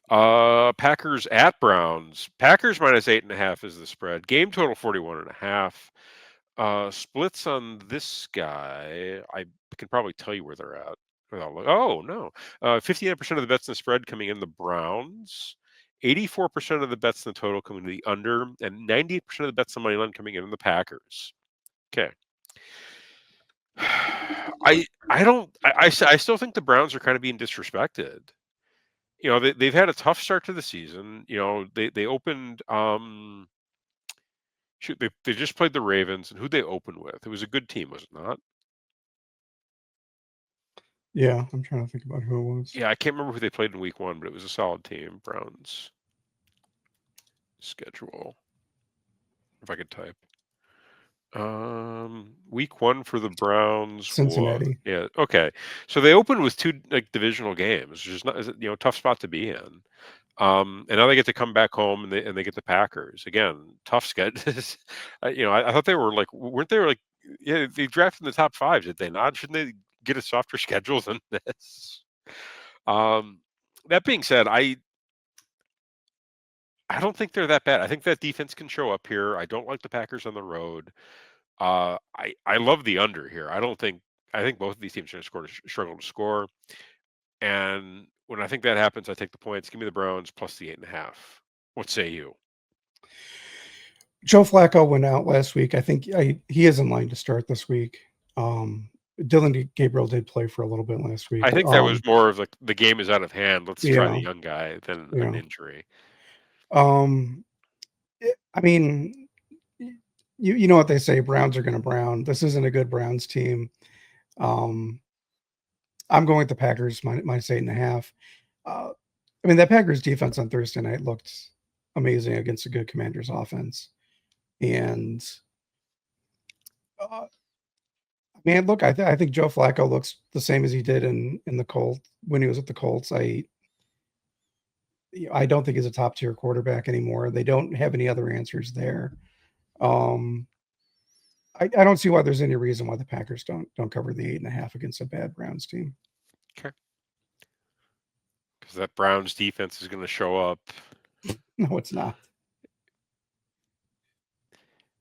Packers at Browns. Packers minus 8.5 is the spread. Game total 41.5. Splits on this guy. I can probably tell you where they're at. Oh no, 59% of the bets in the spread coming in the Browns. 84% of the bets in the total coming to the under, and 98% of the bets on money line coming in the Packers. Okay. I still think the Browns are kind of being disrespected. They've had a tough start to the season. They opened shoot, they just played the Ravens, and who'd they open with? It was a good team, was it not? Yeah, I'm trying to think about who it was. Yeah, I can't remember who they played in week 1, but it was a solid team. Browns schedule. If I could type. Week 1 for the Browns was Cincinnati. okay. So they opened with 2 divisional games, which is not tough spot to be in. And now they get to come back home and they get the Packers again. Tough schedule. I thought they were weren't they yeah, they drafted in the top 5, did they not? Shouldn't they get a softer schedule than this? Um, that being said, I don't think they're that bad. I think that defense can show up here. I don't like the Packers on the road. I love the under here. I think both of these teams are going to struggle to score. And when I think that happens, I take the points. Give me the Browns plus the 8.5. What say you? Joe Flacco went out last week. I think he is in line to start this week. Dylan Gabriel did play for a little bit last week. I think that was more of the game is out of hand. Let's try the Yeah, young guy than an yeah. injury. Um, I mean, you know what they say, Browns are going to Brown. This isn't a good Browns team. Um, I'm going with the Packers minus 8.5. I mean, that Packers defense on Thursday night looked amazing against a good Commanders offense. And man, look, I think Joe Flacco looks the same as he did in the Colts when he was at the Colts. I don't think he's a top tier quarterback anymore. They don't have any other answers there. Um, I don't see why there's any reason why the Packers don't cover the 8.5 against a bad Browns team. Okay. Because that Browns defense is going to show up. No, it's not.